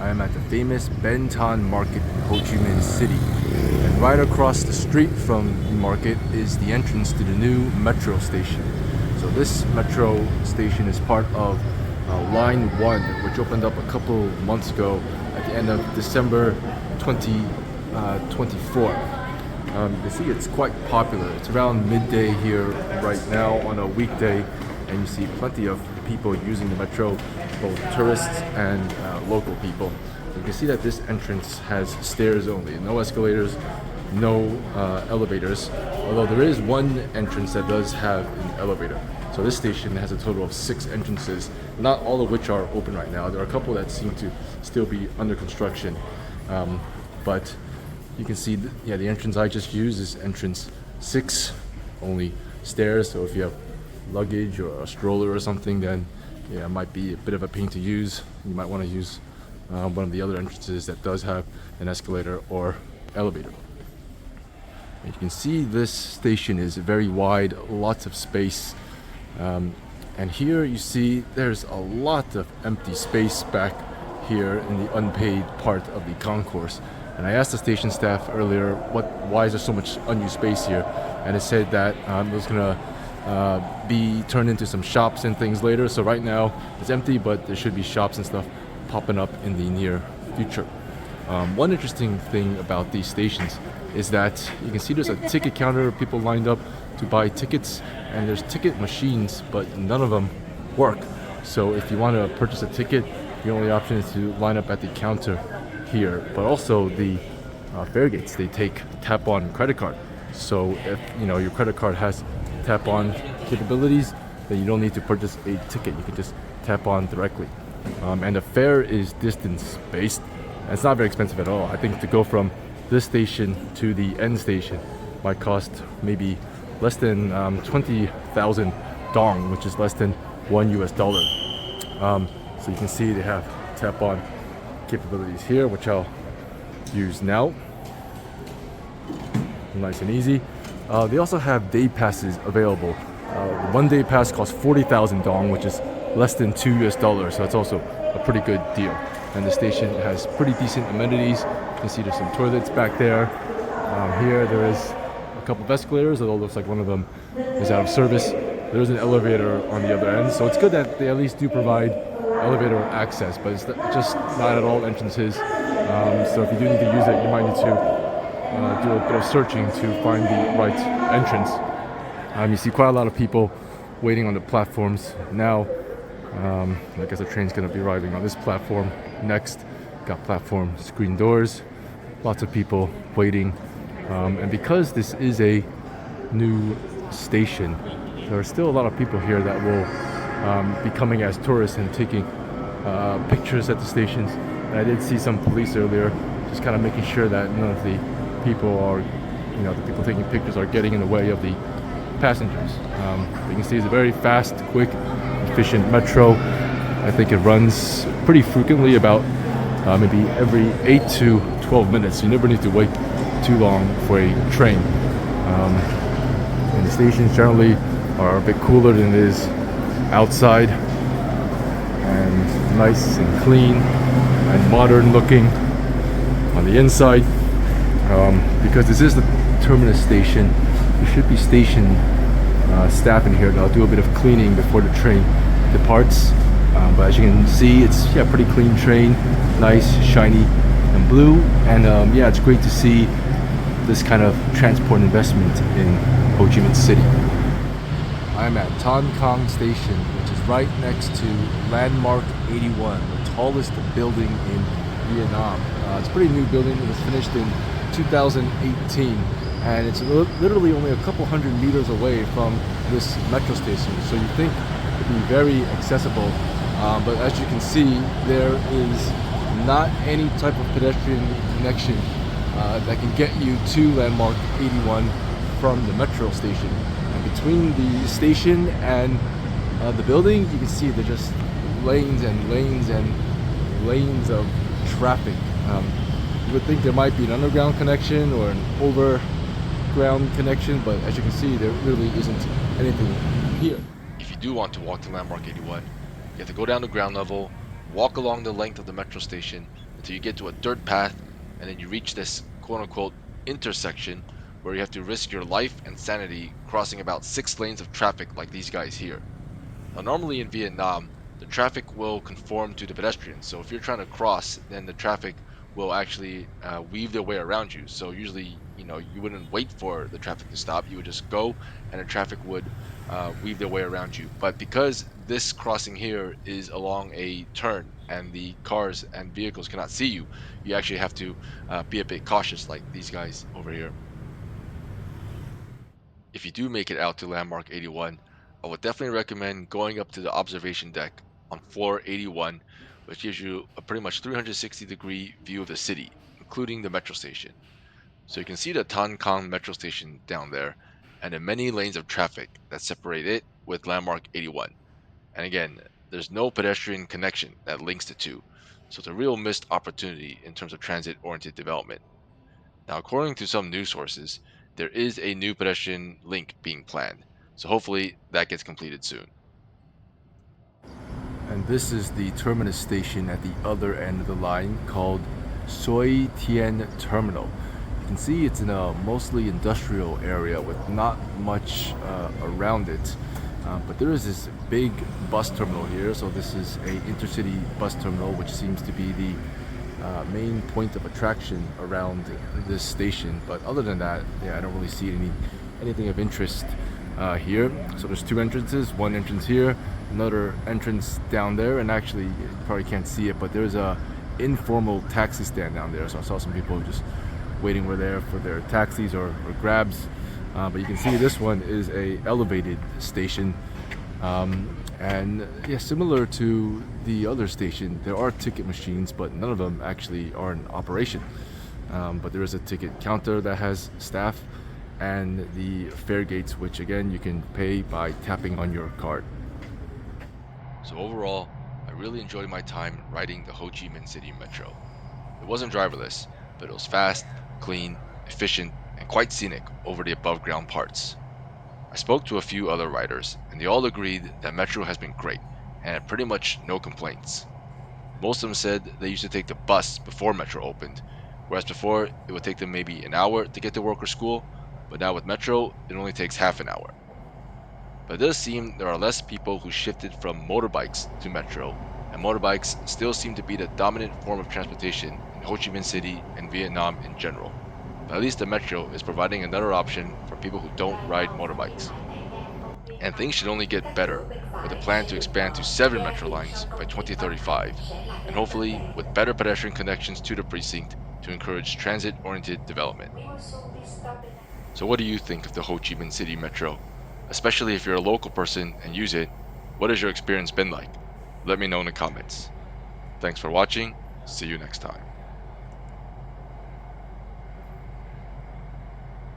I am at the famous Blatant Market in Ho Chi Minh City. And right across the street from the market is the entrance to the new metro station. So this metro station is part of Line 1, which opened up a couple months ago at the end of December 2024. You can see it's quite popular. It's around midday here right now on a weekday, and you see plenty of people using the metro, both tourists and local people. You can see that this entrance has stairs only, no escalators, no elevators, although there is one entrance that does have an elevator. So this station has a total of 6 entrances, not all of which are open right now. There are a couple that seem to still be under construction, but you can see the entrance I just used is entrance 6, only stairs. So if you have luggage or a stroller or something, then it might be a bit of a pain to use. You might want to use one of the other entrances that does have an escalator or elevator. And you can see this station is very wide, lots of space. And here you see there's a lot of empty space back here in the unpaid part of the concourse. And I asked the station staff earlier, why is there so much unused space here? And it said that it was gonna be turned into some shops and things later. So right now it's empty, but there should be shops and stuff popping up in the near future. One interesting thing about these stations is that you can see there's a ticket counter, people lined up to buy tickets, and there's ticket machines, but none of them work. So if you want to purchase a ticket, the only option is to line up at the counter here. But also the fare gates, they take tap-on credit card. So if your credit card has tap-on capabilities, then you don't need to purchase a ticket. You can just tap on directly. And the fare is distance-based. And it's not very expensive at all. I think to go from this station to the end station might cost maybe less than 20,000 dong, which is less than $1 US. So you can see they have tap-on capabilities here, which I'll use now. Nice and easy. They also have day passes available. One day pass costs 40,000 dong, which is less than $2 US. So that's also a pretty good deal. And the station has pretty decent amenities. You can see there's some toilets back there. Here there is a couple of escalators, although it looks like one of them is out of service. There's an elevator on the other end, so it's good that they at least do provide elevator access, but it's just not at all entrances. So if you do need to use it, you might need to do a bit of searching to find the right entrance. You see quite a lot of people waiting on the platforms now. I guess the train's going to be arriving on this platform next. Got platform screen doors, lots of people waiting. And because this is a new station, there are still a lot of people here that will be coming as tourists and taking pictures at the stations. And I did see some police earlier, just kind of making sure that none of the people are, the people taking pictures are getting in the way of the passengers. You can see it's a very fast, quick, efficient metro. I think it runs pretty frequently, about maybe every 8 to 12 minutes. You never need to wait too long for a train. And the stations generally are a bit cooler than it is outside, and nice and clean and modern looking on the inside. Because this is the terminus station, there should be station staff in here that'll do a bit of cleaning before the train departs. But as you can see, it's a pretty clean train, nice, shiny, and blue. And it's great to see this kind of transport investment in Ho Chi Minh City. I'm at Tan Kang Station, which is right next to Landmark 81, the tallest building in Vietnam. It's a pretty new building. It was finished in 2018, and it's literally only a couple hundred meters away from this metro station. So you think it'd be very accessible, but as you can see, there is not any type of pedestrian connection that can get you to Landmark 81 from the metro station. And between the station and the building, you can see they're just lanes and lanes and lanes of traffic. You would think there might be an underground connection or an overground connection, but as you can see, there really isn't anything here. If you do want to walk to Landmark 81, you have to go down to ground level, walk along the length of the metro station, until you get to a dirt path, and then you reach this quote unquote intersection where you have to risk your life and sanity crossing about 6 lanes of traffic like these guys here. Now, normally in Vietnam, the traffic will conform to the pedestrians. So if you're trying to cross, then the traffic will actually weave their way around you. So usually, you wouldn't wait for the traffic to stop. You would just go, and the traffic would weave their way around you. But because this crossing here is along a turn, and the cars and vehicles cannot see you, you actually have to be a bit cautious, like these guys over here. If you do make it out to Landmark 81, I would definitely recommend going up to the observation deck on floor 81, which gives you a pretty much 360-degree view of the city, including the metro station. So you can see the Tan Kang metro station down there, and the many lanes of traffic that separate it with Landmark 81. And again, there's no pedestrian connection that links the two, so it's a real missed opportunity in terms of transit-oriented development. Now, according to some news sources, there is a new pedestrian link being planned, so hopefully that gets completed soon. And this is the terminus station at the other end of the line called Soi Tien Terminal. You can see it's in a mostly industrial area with not much around it. But there is this big bus terminal here, so this is a intercity bus terminal, which seems to be the main point of attraction around this station. But other than that, yeah, I don't really see anything of interest here. So there's two entrances, one entrance here, another entrance down there, and actually you probably can't see it, but there's a informal taxi stand down there. So I saw some people just waiting over there for their taxis or grabs. But you can see this one is a elevated station. And yeah, similar to the other station, there are ticket machines, but none of them actually are in operation. But there is a ticket counter that has staff, and the fare gates, which again you can pay by tapping on your card. So overall, I really enjoyed my time riding the Ho Chi Minh City Metro. It wasn't driverless, but it was fast, clean, efficient, and quite scenic over the above ground parts. I spoke to a few other riders, and they all agreed that Metro has been great and had pretty much no complaints. Most of them said they used to take the bus before Metro opened, whereas before it would take them maybe an hour to get to work or school, but now with Metro, it only takes half an hour. But it does seem there are less people who shifted from motorbikes to Metro, and motorbikes still seem to be the dominant form of transportation in Ho Chi Minh City and Vietnam in general. But at least the Metro is providing another option for people who don't ride motorbikes. And things should only get better with a plan to expand to 7 Metro lines by 2035, and hopefully with better pedestrian connections to the precinct to encourage transit oriented development. So, what do you think of the Ho Chi Minh City Metro? Especially if you're a local person and use it, what has your experience been like? Let me know in the comments. Thanks for watching. See you next time.